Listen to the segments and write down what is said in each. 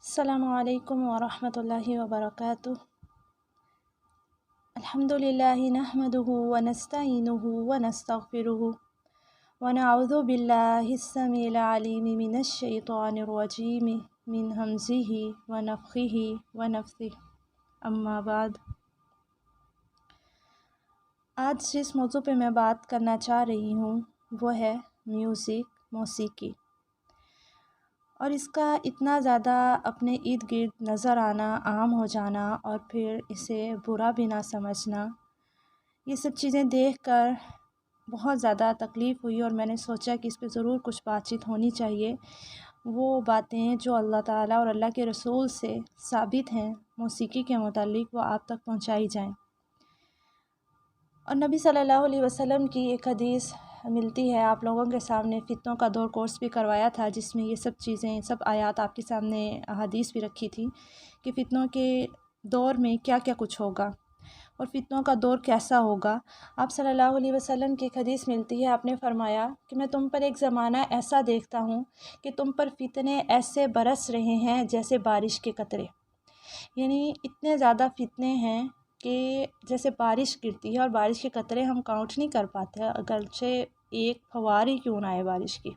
السلام علیکم ورحمۃ اللہ وبرکاتہ۔ الحمدللہ نحمدہ ونستعینہ ونستغفرہ ونعوذ باللہ السمیع العلیم من الشیطان الرجیم من ہمزہ ونفخہ ونفثہ، اما بعد۔ آج جس موضوع پہ میں بات کرنا چاہ رہی ہوں وہ ہے موسیقی، اور اس کا اتنا زیادہ اپنے ارد گرد نظر آنا، عام ہو جانا، اور پھر اسے برا بھی نہ سمجھنا، یہ سب چیزیں دیکھ کر بہت زیادہ تکلیف ہوئی، اور میں نے سوچا کہ اس پہ ضرور کچھ بات چیت ہونی چاہیے۔ وہ باتیں جو اللہ تعالیٰ اور اللہ کے رسول سے ثابت ہیں موسیقی کے متعلق، وہ آپ تک پہنچائی جائیں۔ اور نبی صلی اللہ علیہ وسلم کی ایک حدیث ملتی ہے، آپ لوگوں کے سامنے فتنوں کا دور کورس بھی کروایا تھا، جس میں یہ سب چیزیں، سب آیات آپ کے سامنے حدیث بھی رکھی تھی کہ فتنوں کے دور میں کیا کیا کچھ ہوگا اور فتنوں کا دور کیسا ہوگا۔ آپ صلی اللہ علیہ وسلم کی ایک حدیث ملتی ہے، آپ نے فرمایا کہ میں تم پر ایک زمانہ ایسا دیکھتا ہوں کہ تم پر فتنے ایسے برس رہے ہیں جیسے بارش کے قطرے، یعنی اتنے زیادہ فتنے ہیں کہ جیسے بارش گرتی ہے، اور بارش کے قطرے ہم کاؤنٹ نہیں کر پاتے، اگرچہ ایک فوار ہی کیوں نہ آئے بارش کی۔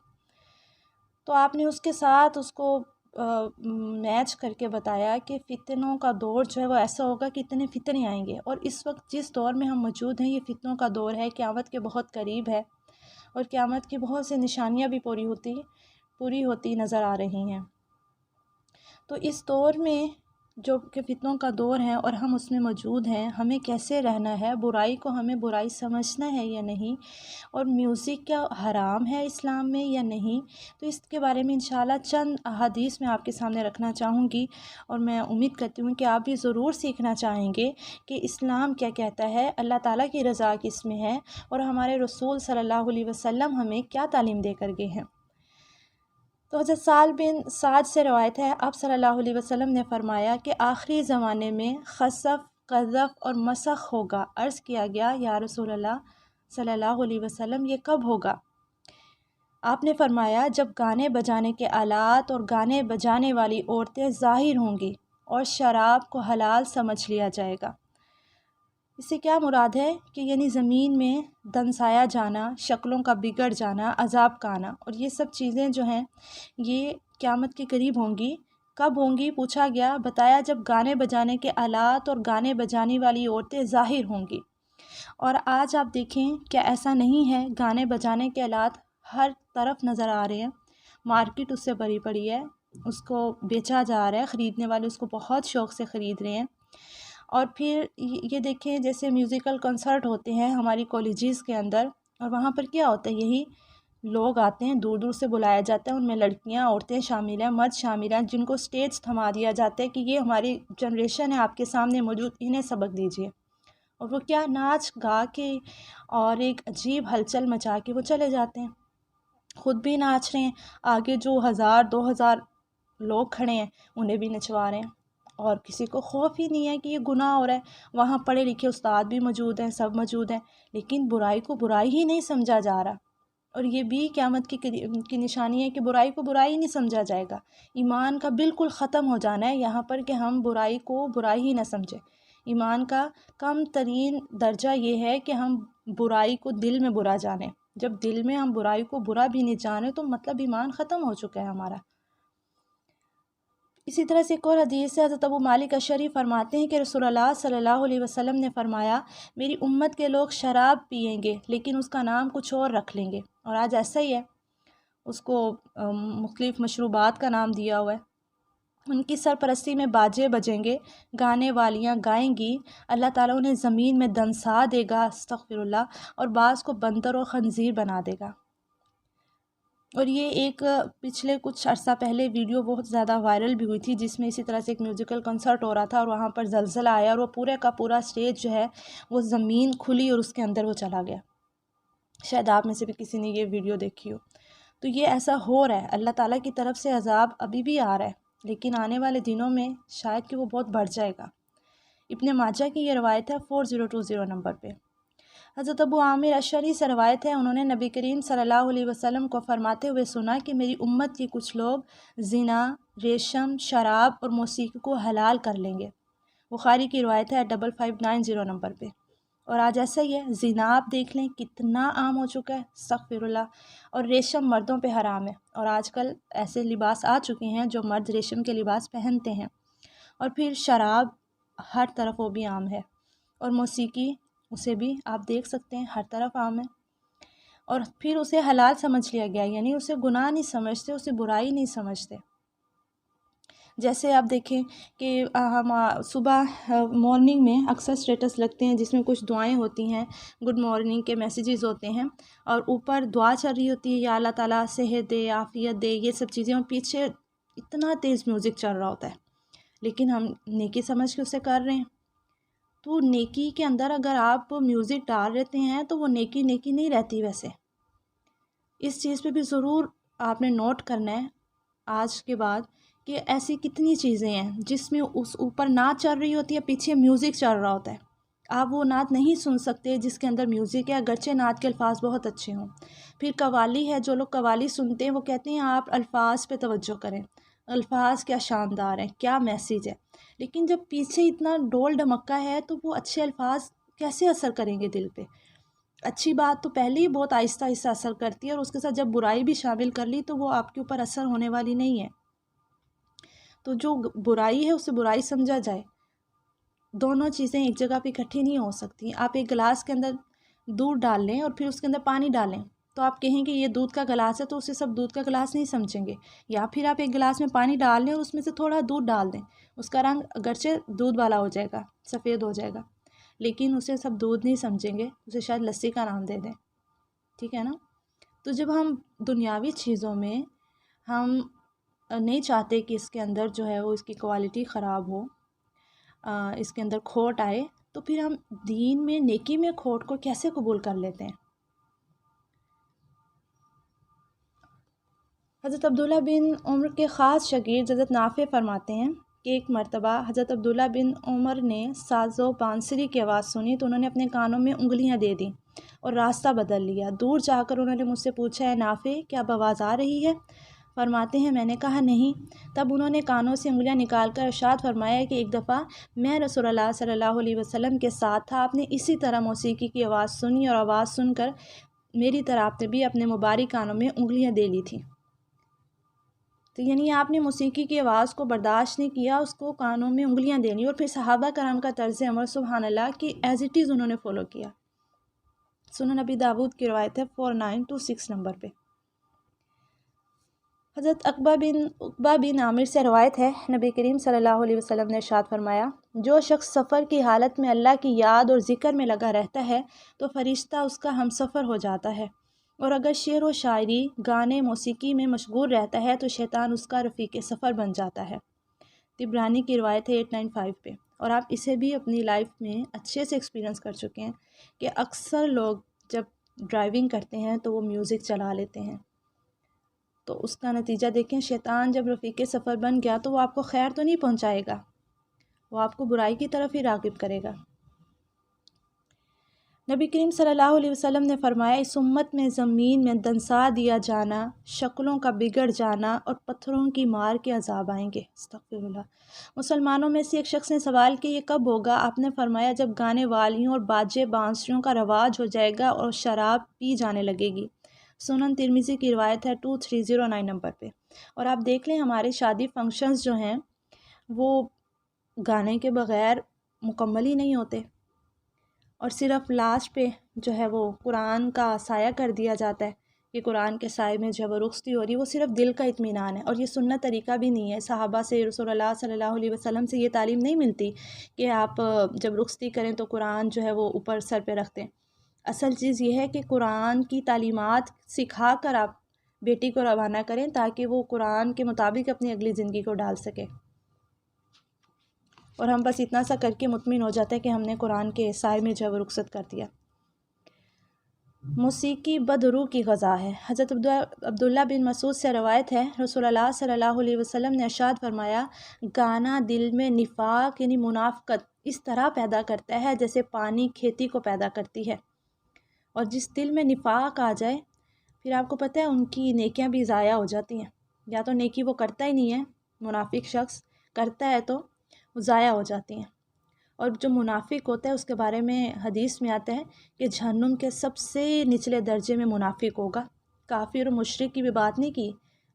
تو آپ نے اس کے ساتھ اس کو میچ کر کے بتایا کہ فتنوں کا دور جو ہے وہ ایسا ہوگا کہ اتنے فتنے آئیں گے، اور اس وقت جس دور میں ہم موجود ہیں یہ فتنوں کا دور ہے، قیامت کے بہت قریب ہے، اور قیامت کی بہت سی نشانیاں بھی پوری ہوتی نظر آ رہی ہیں۔ تو اس دور میں جو کہ فتنوں کا دور ہے اور ہم اس میں موجود ہیں، ہمیں کیسے رہنا ہے، برائی کو ہمیں برائی سمجھنا ہے یا نہیں، اور میوزک کیا حرام ہے اسلام میں یا نہیں، تو اس کے بارے میں انشاءاللہ چند احادیث میں آپ کے سامنے رکھنا چاہوں گی، اور میں امید کرتی ہوں کہ آپ بھی ضرور سیکھنا چاہیں گے کہ اسلام کیا کہتا ہے، اللہ تعالیٰ کی رضا کس میں ہے، اور ہمارے رسول صلی اللہ علیہ وسلم ہمیں کیا تعلیم دے کر گئے ہیں۔ تو حضرت سہل بن سعد سے روایت ہے، آپ صلی اللہ علیہ وسلم نے فرمایا کہ آخری زمانے میں خسف، قذف اور مسخ ہوگا۔ عرض کیا گیا، یا رسول اللہ صلی اللہ علیہ وسلم یہ کب ہوگا؟ آپ نے فرمایا جب گانے بجانے کے آلات اور گانے بجانے والی عورتیں ظاہر ہوں گی اور شراب کو حلال سمجھ لیا جائے گا۔ اس سے کیا مراد ہے کہ یعنی زمین میں دنسایا جانا، شکلوں کا بگڑ جانا، عذاب کا آنا، اور یہ سب چیزیں جو ہیں یہ قیامت کے قریب ہوں گی۔ کب ہوں گی پوچھا گیا، بتایا جب گانے بجانے کے آلات اور گانے بجانے والی عورتیں ظاہر ہوں گی۔ اور آج آپ دیکھیں کیا ایسا نہیں ہے، گانے بجانے کے آلات ہر طرف نظر آ رہے ہیں، مارکیٹ اس سے بھری پڑی ہے، اس کو بیچا جا رہا ہے، خریدنے والے اس کو بہت شوق سے خرید رہے ہیں۔ اور پھر یہ دیکھیں جیسے میوزیکل کنسرٹ ہوتے ہیں ہماری کالجز کے اندر، اور وہاں پر کیا ہوتا ہے، یہی لوگ آتے ہیں، دور دور سے بلایا جاتا ہے، ان میں لڑکیاں، عورتیں شامل ہیں، مرد شامل ہیں، جن کو سٹیج تھما دیا جاتا ہے کہ یہ ہماری جنریشن ہے آپ کے سامنے موجود، انہیں سبق دیجیے، اور وہ کیا ناچ گا کے اور ایک عجیب ہلچل مچا کے وہ چلے جاتے ہیں، خود بھی ناچ رہے ہیں، آگے جو 1000-2000 لوگ کھڑے ہیں انہیں بھی نچوا رہے ہیں، اور کسی کو خوف ہی نہیں ہے کہ یہ گناہ ہو رہا ہے۔ وہاں پڑھے لکھے استاد بھی موجود ہیں، سب موجود ہیں، لیکن برائی کو برائی ہی نہیں سمجھا جا رہا، اور یہ بھی قیامت کی نشانی ہے کہ برائی کو برائی نہیں سمجھا جائے گا۔ ایمان کا بالکل ختم ہو جانا ہے یہاں پر کہ ہم برائی کو برائی ہی نہ سمجھیں۔ ایمان کا کم ترین درجہ یہ ہے کہ ہم برائی کو دل میں برا جانیں۔ جب دل میں ہم برائی کو برا بھی نہیں جانیں تو مطلب ایمان ختم ہو چکا ہے ہمارا۔ اسی طرح سے ایک اور حدیث سے حضرت ابو مالک اشعری فرماتے ہیں کہ رسول اللہ صلی اللہ علیہ وسلم نے فرمایا میری امت کے لوگ شراب پئیں گے لیکن اس کا نام کچھ اور رکھ لیں گے، اور آج ایسا ہی ہے، اس کو مختلف مشروبات کا نام دیا ہوا ہے۔ ان کی سرپرستی میں باجے بجیں گے، گانے والیاں گائیں گی، اللہ تعالیٰ انہیں زمین میں دنسا دے گا، استغفر اللہ، اور بعض کو بندر و خنزیر بنا دے گا۔ اور یہ ایک پچھلے کچھ عرصہ پہلے ویڈیو بہت زیادہ وائرل بھی ہوئی تھی، جس میں اسی طرح سے ایک میوزیکل کنسرٹ ہو رہا تھا، اور وہاں پر زلزلہ آیا، اور وہ پورے کا پورا اسٹیج جو ہے وہ زمین کھلی اور اس کے اندر وہ چلا گیا۔ شاید آپ میں سے بھی کسی نے یہ ویڈیو دیکھی ہو۔ تو یہ ایسا ہو رہا ہے، اللہ تعالیٰ کی طرف سے عذاب ابھی بھی آ رہا ہے، لیکن آنے والے دنوں میں شاید کہ وہ بہت بڑھ جائے گا۔ ابن ماجہ کی یہ روایت ہے 4020 نمبر پہ۔ حضرت ابو عامر اشعری سے روایت ہے، انہوں نے نبی کریم صلی اللہ علیہ وسلم کو فرماتے ہوئے سنا کہ میری امت کے کچھ لوگ زنا، ریشم، شراب اور موسیقی کو حلال کر لیں گے۔ بخاری کی روایت ہے 5590 نمبر پہ۔ اور آج ایسا ہی ہے، زنا آپ دیکھ لیں کتنا عام ہو چکا ہے، استغفر اللہ۔ اور ریشم مردوں پہ حرام ہے، اور آج کل ایسے لباس آ چکے ہیں جو مرد ریشم کے لباس پہنتے ہیں۔ اور پھر شراب ہر طرف وہ بھی عام ہے، اور موسیقی اسے بھی آپ دیکھ سکتے ہیں ہر طرف عام ہے، اور پھر اسے حلال سمجھ لیا گیا، یعنی اسے گناہ نہیں سمجھتے، اسے برائی نہیں سمجھتے۔ جیسے آپ دیکھیں کہ ہم صبح مارننگ میں اکثر اسٹیٹس لگتے ہیں جس میں کچھ دعائیں ہوتی ہیں، گڈ مارننگ کے میسیجز ہوتے ہیں، اور اوپر دعا چل رہی ہوتی ہے، یا اللہ تعالیٰ صحت دے، عافیت دے، یہ سب چیزیں، اور پیچھے اتنا تیز میوزک چل رہا ہوتا ہے، لیکن ہم نیکی سمجھ کے اسے کر رہے ہیں۔ تو نیکی کے اندر اگر آپ میوزک ڈال رہتے ہیں تو وہ نیکی نہیں رہتی۔ ویسے اس چیز پہ بھی ضرور آپ نے نوٹ کرنا ہے آج کے بعد کہ ایسی کتنی چیزیں ہیں جس میں اس اوپر نعت چل رہی ہوتی ہے، پیچھے میوزک چل رہا ہوتا ہے، آپ وہ نعت نہیں سن سکتے جس کے اندر میوزک ہے، اگرچہ نعت کے الفاظ بہت اچھے ہوں۔ پھر قوالی ہے، جو لوگ قوالی سنتے ہیں وہ کہتے ہیں آپ الفاظ پہ توجہ کریں، الفاظ کیا شاندار ہیں، کیا میسیج ہے، لیکن جب پیچھے اتنا ڈول ڈھمکا ہے تو وہ اچھے الفاظ کیسے اثر کریں گے دل پہ؟ اچھی بات تو پہلے ہی بہت آہستہ آہستہ اثر کرتی ہے، اور اس کے ساتھ جب برائی بھی شامل کر لی تو وہ آپ کے اوپر اثر ہونے والی نہیں ہے۔ تو جو برائی ہے اسے برائی سمجھا جائے، دونوں چیزیں ایک جگہ پہ اکٹھی نہیں ہو سکتی۔ آپ ایک گلاس کے اندر دودھ ڈال لیں اور پھر اس کے اندر پانی ڈالیں تو آپ کہیں کہ یہ دودھ کا گلاس ہے، تو اسے سب دودھ کا گلاس نہیں سمجھیں گے۔ یا پھر آپ ایک گلاس میں پانی ڈال لیں اور اس میں سے تھوڑا دودھ ڈال دیں، اس کا رنگ اگرچہ دودھ والا ہو جائے گا، سفید ہو جائے گا، لیکن اسے سب دودھ نہیں سمجھیں گے، اسے شاید لسی کا نام دے دیں، ٹھیک ہے نا؟ تو جب ہم دنیاوی چیزوں میں ہم نہیں چاہتے کہ اس کے اندر جو ہے وہ اس کی کوالٹی خراب ہو، اس کے اندر کھوٹ آئے، تو پھر ہم دین میں نیکی میں کھوٹ کو کیسے قبول کر لیتے ہیں؟ حضرت عبداللہ بن عمر کے خاص شاگرد حضرت نافع فرماتے ہیں کہ ایک مرتبہ حضرت عبداللہ بن عمر نے ساز و بانسری کی آواز سنی تو انہوں نے اپنے کانوں میں انگلیاں دے دیں اور راستہ بدل لیا۔ دور جا کر انہوں نے مجھ سے پوچھا، اے نافع، کیا اب آواز آ رہی ہے؟ فرماتے ہیں میں نے کہا نہیں۔ تب انہوں نے کانوں سے انگلیاں نکال کر ارشاد فرمایا کہ ایک دفعہ میں رسول اللہ صلی اللہ علیہ وسلم کے ساتھ تھا، آپ نے اسی طرح موسیقی کی آواز سنی، اور آواز سن کر میری طرح آپ نے بھی اپنے مبارک کانوں میں انگلیاں دے لی تھیں۔ تو یعنی آپ نے موسیقی کی آواز کو برداشت نہیں کیا، اس کو کانوں میں انگلیاں دے لی، اور پھر صحابہ کرام کا طرز عمل سبحان اللہ کی ایز اٹ از انہوں نے فالو کیا۔ سنن نبی داود کی روایت ہے 4926 نمبر پہ۔ حضرت عقبہ بن عامر سے روایت ہے، نبی کریم صلی اللہ علیہ وسلم نے ارشاد فرمایا، جو شخص سفر کی حالت میں اللہ کی یاد اور ذکر میں لگا رہتا ہے تو فرشتہ اس کا ہم سفر ہو جاتا ہے، اور اگر شعر و شاعری، گانے، موسیقی میں مشغول رہتا ہے تو شیطان اس کا رفیق سفر بن جاتا ہے۔ طبرانی کی روایت ہے 895 پہ، اور آپ اسے بھی اپنی لائف میں اچھے سے ایکسپیرینس کر چکے ہیں کہ اکثر لوگ جب ڈرائیونگ کرتے ہیں تو وہ میوزک چلا لیتے ہیں، تو اس کا نتیجہ دیکھیں، شیطان جب رفیق سفر بن گیا تو وہ آپ کو خیر تو نہیں پہنچائے گا، وہ آپ کو برائی کی طرف ہی راغب کرے گا۔ نبی کریم صلی اللہ علیہ وسلم نے فرمایا، اس امت میں زمین میں دنسا دیا جانا، شکلوں کا بگڑ جانا اور پتھروں کی مار کے عذاب آئیں گے۔ استغفر اللہ۔ مسلمانوں میں سے ایک شخص نے سوال کیا، یہ کب ہوگا؟ آپ نے فرمایا، جب گانے والیوں اور باجے بانسریوں کا رواج ہو جائے گا اور شراب پی جانے لگے گی۔ سنن ترمذی کی روایت ہے 2309 نمبر پہ۔ اور آپ دیکھ لیں ہمارے شادی فنکشنز جو ہیں وہ گانے کے بغیر مکمل ہی نہیں ہوتے، اور صرف لاسٹ پہ جو ہے وہ قرآن کا سایہ کر دیا جاتا ہے کہ قرآن کے سائے میں جب رخصتی ہو رہی ہے، وہ صرف دل کا اطمینان ہے، اور یہ سنت طریقہ بھی نہیں ہے۔ صحابہ سے، رسول اللہ صلی اللہ علیہ وسلم سے یہ تعلیم نہیں ملتی کہ آپ جب رخصتی کریں تو قرآن جو ہے وہ اوپر سر پہ رکھ دیں۔ اصل چیز یہ ہے کہ قرآن کی تعلیمات سکھا کر آپ بیٹی کو روانہ کریں تاکہ وہ قرآن کے مطابق اپنی اگلی زندگی کو ڈال سکے، اور ہم بس اتنا سا کر کے مطمئن ہو جاتے ہیں کہ ہم نے قرآن کے سائے میں جو رخصت کر دیا۔ موسیقی بدروح کی غذا ہے۔ حضرت عبداللہ بن مسعود سے روایت ہے، رسول اللہ صلی اللہ علیہ وسلم نے ارشاد فرمایا، گانا دل میں نفاق یعنی منافقت اس طرح پیدا کرتا ہے جیسے پانی کھیتی کو پیدا کرتی ہے، اور جس دل میں نفاق آ جائے پھر آپ کو پتہ ہے ان کی نیکیاں بھی ضائع ہو جاتی ہیں، یا تو نیکی وہ کرتا ہی نہیں ہے منافق شخص کرتا ہے تو وہ ضائع ہو جاتی ہیں۔ اور جو منافق ہوتا ہے اس کے بارے میں حدیث میں آتا ہے کہ جہنم کے سب سے نچلے درجے میں منافق ہوگا۔ کافر و مشرک کی بھی بات نہیں کی،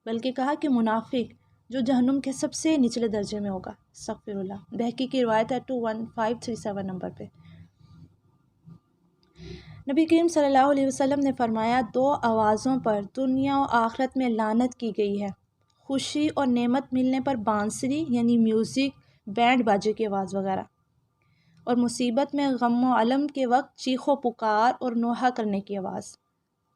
بلکہ کہا کہ منافق جو جہنم کے سب سے نچلے درجے میں ہوگا۔ استغفر اللہ۔ بہقی کی روایت ہے 21537 نمبر پہ۔ نبی کریم صلی اللہ علیہ وسلم نے فرمایا 2 آوازوں پر دنیا و آخرت میں لعنت کی گئی ہے، خوشی اور نعمت ملنے پر بانسری یعنی میوزک، بینڈ باجے کی آواز وغیرہ، اور مصیبت میں غم و علم کے وقت چیخ و پکار اور نوحہ کرنے کی آواز۔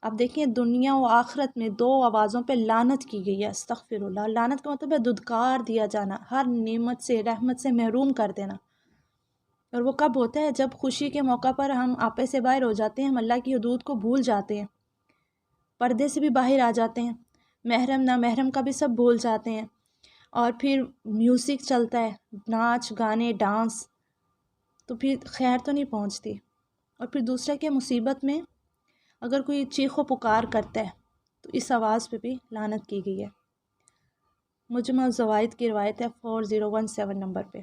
اب دیکھیں دنیا و آخرت میں 2 آوازوں پہ لعنت کی گئی ہے۔ استغفر اللہ۔ لعنت کا مطلب ہے دھتکار دیا جانا، ہر نعمت سے رحمت سے محروم کر دینا۔ اور وہ کب ہوتا ہے؟ جب خوشی کے موقع پر ہم آپے سے باہر ہو جاتے ہیں، ہم اللہ کی حدود کو بھول جاتے ہیں، پردے سے بھی باہر آ جاتے ہیں، محرم نامحرم کا بھی سب بھول جاتے ہیں، اور پھر میوزک چلتا ہے، ناچ گانے ڈانس، تو پھر خیر تو نہیں پہنچتی۔ اور پھر دوسرا کہ مصیبت میں اگر کوئی چیخ و پکار کرتا ہے تو اس آواز پہ بھی لعنت کی گئی ہے۔ مجمع الزوائد کی روایت ہے 4017 نمبر پہ۔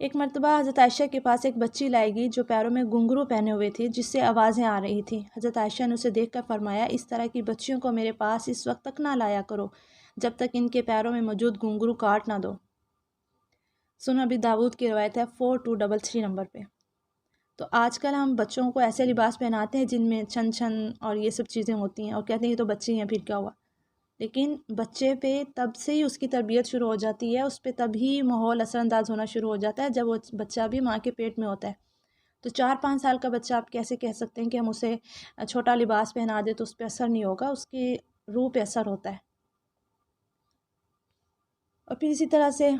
ایک مرتبہ حضرت عائشہ کے پاس ایک بچی لائے گی جو پیروں میں گھنگرو پہنے ہوئے تھی، جس سے آوازیں آ رہی تھیں۔ حضرت عائشہ نے اسے دیکھ کر فرمایا اس طرح کی بچیوں کو میرے پاس اس وقت تک نہ لایا کرو جب تک ان کے پیروں میں موجود گھنگرو کاٹ نہ دو۔ سنن ابی داؤد کی روایت ہے 4233 نمبر پہ۔ تو آج کل ہم بچوں کو ایسے لباس پہناتے ہیں جن میں چھن چھن اور یہ سب چیزیں ہوتی ہیں، اور کہتے ہیں یہ تو بچے ہیں پھر کیا ہوا، لیکن بچے پہ تب سے ہی اس کی تربیت شروع ہو جاتی ہے، اس پہ تبھی ماحول اثر انداز ہونا شروع ہو جاتا ہے جب وہ بچہ بھی ماں کے پیٹ میں ہوتا ہے۔ تو 4-5 سال کا بچہ آپ کیسے کہہ سکتے ہیں کہ ہم اسے چھوٹا لباس پہنا دیں تو اس پہ اثر نہیں ہوگا، اس کی روح پہ اثر ہوتا ہے۔ اور پھر اسی طرح سے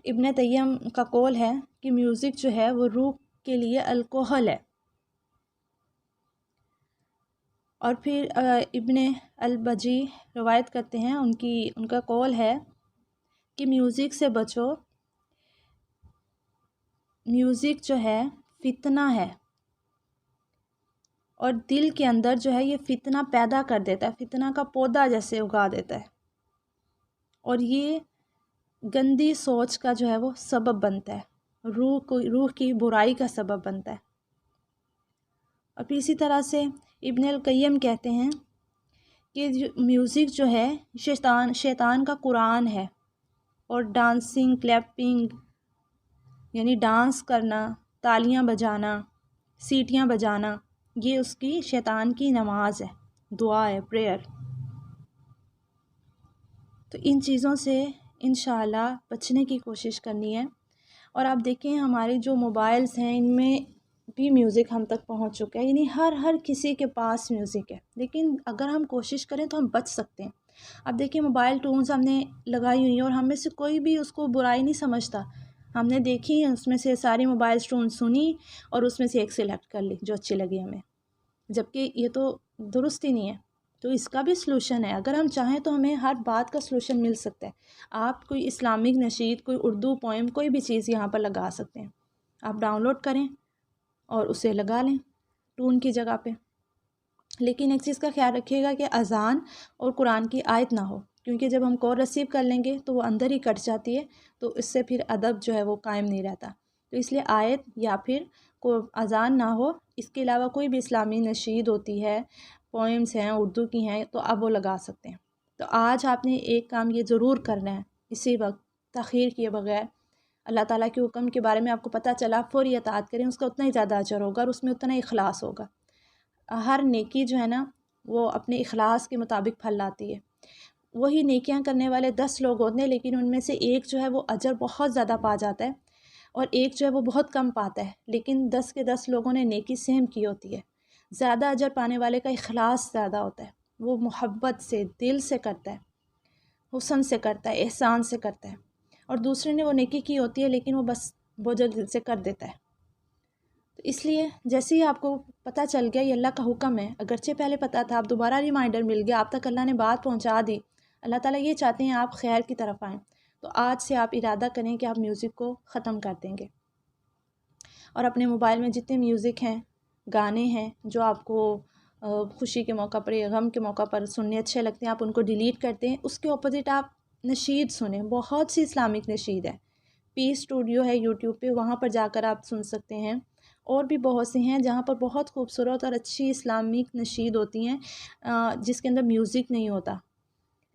ابن تیمیہ کا قول ہے کہ میوزک جو ہے وہ روح کے لیے الکوہل ہے۔ اور پھر ابن البجی روایت کرتے ہیں، ان کا قول ہے کہ میوزک سے بچو، میوزک جو ہے فتنہ ہے، اور دل کے اندر جو ہے یہ فتنہ پیدا کر دیتا ہے، فتنہ کا پودا جیسے اگا دیتا ہے، اور یہ گندی سوچ کا جو ہے وہ سبب بنتا ہے، روح کی برائی کا سبب بنتا ہے۔ اور پھر اسی طرح سے ابن القیم کہتے ہیں کہ میوزک جو ہے شیطان کا قرآن ہے، اور ڈانسنگ، کلیپنگ یعنی ڈانس کرنا، تالیاں بجانا، سیٹیاں بجانا، یہ اس کی شیطان کی نماز ہے، دعا ہے، پریئر۔ تو ان چیزوں سے انشاءاللہ بچنے کی کوشش کرنی ہے۔ اور آپ دیکھیں ہمارے جو موبائلز ہیں ان میں بھی میوزک ہم تک پہنچ چکا ہے، یعنی ہر کسی کے پاس میوزک ہے، لیکن اگر ہم کوشش کریں تو ہم بچ سکتے ہیں۔ اب دیکھیں موبائل ٹونز ہم نے لگائی ہوئی ہیں اور ہم میں سے کوئی بھی اس کو برائی نہیں سمجھتا، ہم نے دیکھی اس میں سے ساری موبائل ٹون سنی اور اس میں سے ایک سلیکٹ کر لی جو اچھی لگی ہمیں، جبکہ یہ تو درست ہی نہیں ہے۔ تو اس کا بھی سلوشن ہے، اگر ہم چاہیں تو ہمیں ہر بات کا سلوشن مل سکتا ہے۔ آپ کوئی اسلامک نشید، کوئی اردو پوئم، کوئی بھی چیز یہاں پر لگا سکتے ہیں، آپ ڈاؤن لوڈ کریں اور اسے لگا لیں ٹون کی جگہ پہ۔ لیکن ایک چیز کا خیال رکھیے گا کہ اذان اور قرآن کی آیت نہ ہو، کیونکہ جب ہم کال ریسیو کر لیں گے تو وہ اندر ہی کٹ جاتی ہے، تو اس سے پھر ادب جو ہے وہ قائم نہیں رہتا۔ تو اس لیے آیت یا پھر کوئی اذان نہ ہو، اس کے علاوہ کوئی بھی اسلامی نشید ہوتی ہے، پوئمس ہیں اردو کی ہیں، تو آپ وہ لگا سکتے ہیں۔ تو آج آپ نے ایک کام یہ ضرور کرنا ہے، اسی وقت تاخیر کیے بغیر، اللہ تعالیٰ کے حکم کے بارے میں آپ کو پتہ چلا، فوری اطاعت کریں، اس کا اتنا ہی زیادہ اجر ہوگا اور اس میں اتنا ہی اخلاص ہوگا۔ ہر نیکی جو ہے نا وہ اپنے اخلاص کے مطابق پھل لاتی ہے۔ وہی نیکیاں کرنے والے 10 لوگ ہوتے ہیں، لیکن ان میں سے ایک جو ہے وہ اجر بہت زیادہ پا جاتا ہے اور ایک جو ہے وہ بہت کم پاتا ہے، لیکن 10 کے 10 لوگوں نے نیکی سیم کی ہوتی ہے۔ زیادہ اجر پانے والے کا اخلاص زیادہ ہوتا ہے، وہ محبت سے، دل سے کرتا ہے، حسن سے کرتا ہے، احسان سے کرتا ہے، اور دوسرے نے وہ نیکی کی ہوتی ہے لیکن وہ بس بوجھل دل سے کر دیتا ہے۔ تو اس لیے جیسے ہی آپ کو پتہ چل گیا یہ اللہ کا حکم ہے، اگرچہ پہلے پتہ تھا، آپ دوبارہ ریمائنڈر مل گیا، آپ تک اللہ نے بات پہنچا دی، اللہ تعالیٰ یہ چاہتے ہیں آپ خیر کی طرف آئیں، تو آج سے آپ ارادہ کریں کہ آپ میوزک کو ختم کر دیں گے، اور اپنے موبائل میں جتنے میوزک ہیں، گانے ہیں جو آپ کو خوشی کے موقع پر یا غم کے موقع پر سننے اچھے لگتے ہیں، آپ ان کو ڈیلیٹ کرتے ہیں، اس کے اپوزٹ آپ نشید سنیں، بہت سی اسلامک نشید ہے، پیس اسٹوڈیو ہے یوٹیوب پہ، وہاں پر جا کر آپ سن سکتے ہیں، اور بھی بہت سی ہیں جہاں پر بہت خوبصورت اور اچھی اسلامک نشید ہوتی ہیں، جس کے اندر میوزک نہیں ہوتا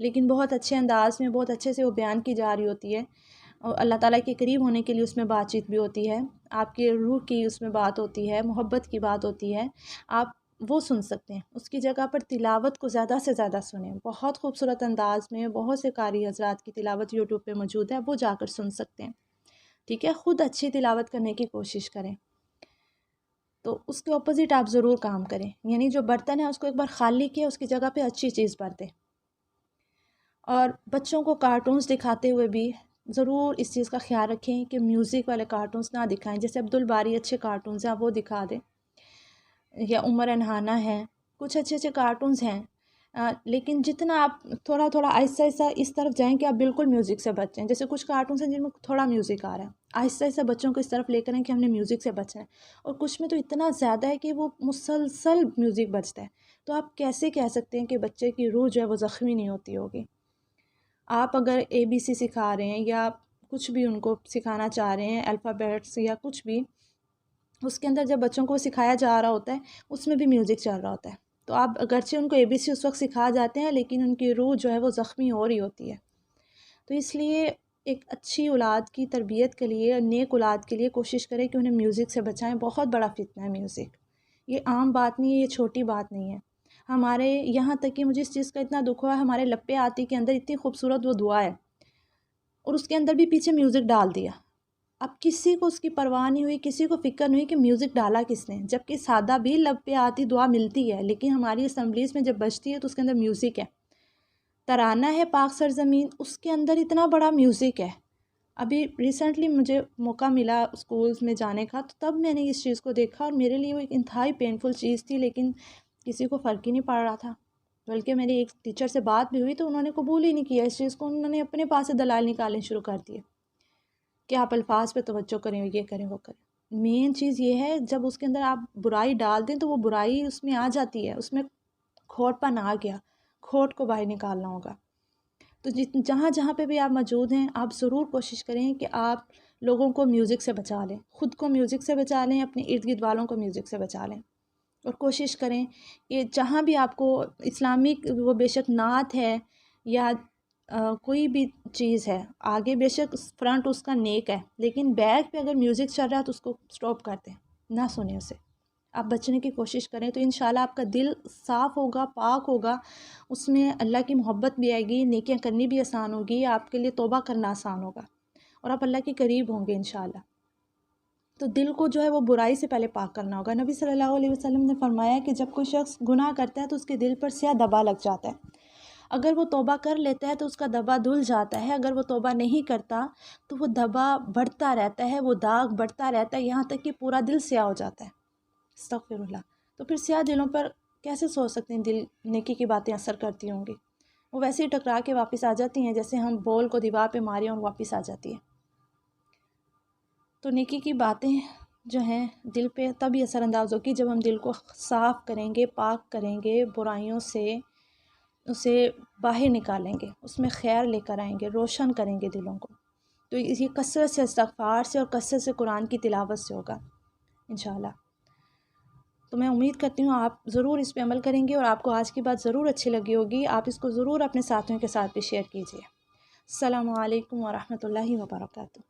لیکن بہت اچھے انداز میں بہت اچھے سے وہ بیان کی جا رہی ہوتی ہے، اور اللہ تعالیٰ کے قریب ہونے کے لیے اس میں بات چیت بھی ہوتی ہے، آپ کے روح کی اس میں بات ہوتی ہے، محبت کی بات ہوتی ہے، آپ وہ سن سکتے ہیں۔ اس کی جگہ پر تلاوت کو زیادہ سے زیادہ سنیں، بہت خوبصورت انداز میں بہت سے قاری حضرات کی تلاوت یوٹیوب پہ موجود ہے، وہ جا کر سن سکتے ہیں، ٹھیک ہے۔ خود اچھی تلاوت کرنے کی کوشش کریں، تو اس کے اپوزٹ آپ ضرور کام کریں، یعنی جو برتن ہے اس کو ایک بار خالی کیا، اس کی جگہ پہ اچھی چیز بھر دیں۔ اور بچوں کو کارٹونز دکھاتے ہوئے بھی ضرور اس چیز کا خیال رکھیں کہ میوزک والے کارٹونز نہ دکھائیں، جیسے عبدالباری اچھے کارٹونز ہیں آپ وہ دکھا دیں، یا عمر انہانہ ہے، کچھ اچھے اچھے کارٹونز ہیں، لیکن جتنا آپ تھوڑا تھوڑا آہستہ آہستہ اس طرف جائیں کہ آپ بالکل میوزک سے بچیں، جیسے کچھ کارٹونز ہیں جن میں تھوڑا میوزک آ رہا ہے، آہستہ آہستہ بچوں کو اس طرف لے کر آئیں کہ ہم نے میوزک سے بچنا ہے، اور کچھ میں تو اتنا زیادہ ہے کہ وہ مسلسل میوزک بجتا ہے، تو آپ کیسے کہہ سکتے ہیں کہ بچے کی روح جو ہے وہ زخمی نہیں ہوتی ہوگی؟ آپ اگر ABC سکھا رہے ہیں یا کچھ بھی ان کو سکھانا چاہ رہے ہیں، الفابیٹس یا کچھ بھی، اس کے اندر جب بچوں کو سکھایا جا رہا ہوتا ہے اس میں بھی میوزک چل رہا ہوتا ہے، تو آپ اگرچہ ان کو ABC اس وقت سکھا جاتے ہیں لیکن ان کی روح جو ہے وہ زخمی ہو رہی ہوتی ہے، تو اس لیے ایک اچھی اولاد کی تربیت کے لیے، نیک اولاد کے لیے کوشش کریں کہ انہیں میوزک سے بچائیں۔ بہت بڑا فتنہ ہے میوزک، یہ عام بات نہیں ہے، یہ چھوٹی بات نہیں ہے۔ ہمارے یہاں تک کہ مجھے اس چیز کا اتنا دکھ ہوا ہے، ہمارے لپے آتی کے اندر اتنی خوبصورت وہ دعا ہے اور اس کے اندر بھی پیچھے میوزک ڈال دیا، اب کسی کو اس کی پرواہ نہیں ہوئی، کسی کو فکر نہیں ہوئی کہ میوزک ڈالا کس نے، جبکہ سادہ بھی لب پہ آتی دعا ملتی ہے، لیکن ہماری اسمبلیز میں جب بجتی ہے تو اس کے اندر میوزک ہے، ترانہ ہے پاک سرزمین، اس کے اندر اتنا بڑا میوزک ہے۔ ابھی ریسنٹلی مجھے موقع ملا اسکولز میں جانے کا، تو تب میں نے اس چیز کو دیکھا اور میرے لیے وہ ایک انتہائی پینفل چیز تھی، لیکن کسی کو فرق ہی نہیں پڑ رہا تھا، بلکہ میری ایک ٹیچر سے بات بھی ہوئی تو انہوں نے قبول ہی نہیں کیا اس چیز کو، انہوں نے اپنے پاس سے دلائل نکالنے شروع کر دیے کہ آپ الفاظ پہ توجہ کریں، یہ کریں وہ کریں۔ مین چیز یہ ہے جب اس کے اندر آپ برائی ڈال دیں تو وہ برائی اس میں آ جاتی ہے، اس میں کھوٹ پن آ گیا، کھوٹ کو باہر نکالنا ہوگا۔ تو جہاں جہاں پہ بھی آپ موجود ہیں آپ ضرور کوشش کریں کہ آپ لوگوں کو میوزک سے بچا لیں، خود کو میوزک سے بچا لیں، اپنے ارد گرد والوں کو میوزک سے بچا لیں، اور کوشش کریں کہ جہاں بھی آپ کو اسلامک وہ بے شک نعت ہے یا کوئی بھی چیز ہے، آگے بے شک فرنٹ اس کا نیک ہے لیکن بیک پہ اگر میوزک چل رہا ہے تو اس کو سٹاپ کر دیں، نہ سنیں اسے، آپ بچنے کی کوشش کریں، تو انشاءاللہ آپ کا دل صاف ہوگا، پاک ہوگا، اس میں اللہ کی محبت بھی آئے گی، نیکیاں کرنی بھی آسان ہوگی، آپ کے لیے توبہ کرنا آسان ہوگا، اور آپ اللہ کے قریب ہوں گے انشاءاللہ۔ تو دل کو جو ہے وہ برائی سے پہلے پاک کرنا ہوگا۔ نبی صلی اللہ علیہ وسلم نے فرمایا کہ جب کوئی شخص گناہ کرتا ہے تو اس کے دل پر سیاہ دبا لگ جاتا ہے، اگر وہ توبہ کر لیتا ہے تو اس کا دبا دھل جاتا ہے، اگر وہ توبہ نہیں کرتا تو وہ دبا بڑھتا رہتا ہے، وہ داغ بڑھتا رہتا ہے، یہاں تک کہ پورا دل سیاہ ہو جاتا ہے۔ استغفر اللہ۔ تو پھر سیاہ دلوں پر کیسے سوچ سکتے ہیں دل نیکی کی باتیں اثر کرتی ہوں گی؟ وہ ویسے ہی ٹکرا کے واپس آ جاتی ہیں جیسے ہم بول کو دیوار پہ ماریں اور واپس آ جاتی ہے۔ تو نیکی کی باتیں جو ہیں دل پہ تبھی اثر انداز ہوگی جب ہم دل کو صاف کریں گے، پاک کریں گے، برائیوں سے اسے باہر نکالیں گے، اس میں خیر لے کر آئیں گے، روشن کریں گے دلوں کو۔ تو یہ کثرت سے استغفار سے اور کثرت سے قرآن کی تلاوت سے ہوگا انشاءاللہ۔ تو میں امید کرتی ہوں آپ ضرور اس پہ عمل کریں گے اور آپ کو آج کی بات ضرور اچھی لگی ہوگی، آپ اس کو ضرور اپنے ساتھیوں کے ساتھ بھی شیئر کیجیے۔ السلام علیکم ورحمۃ اللہ وبرکاتہ۔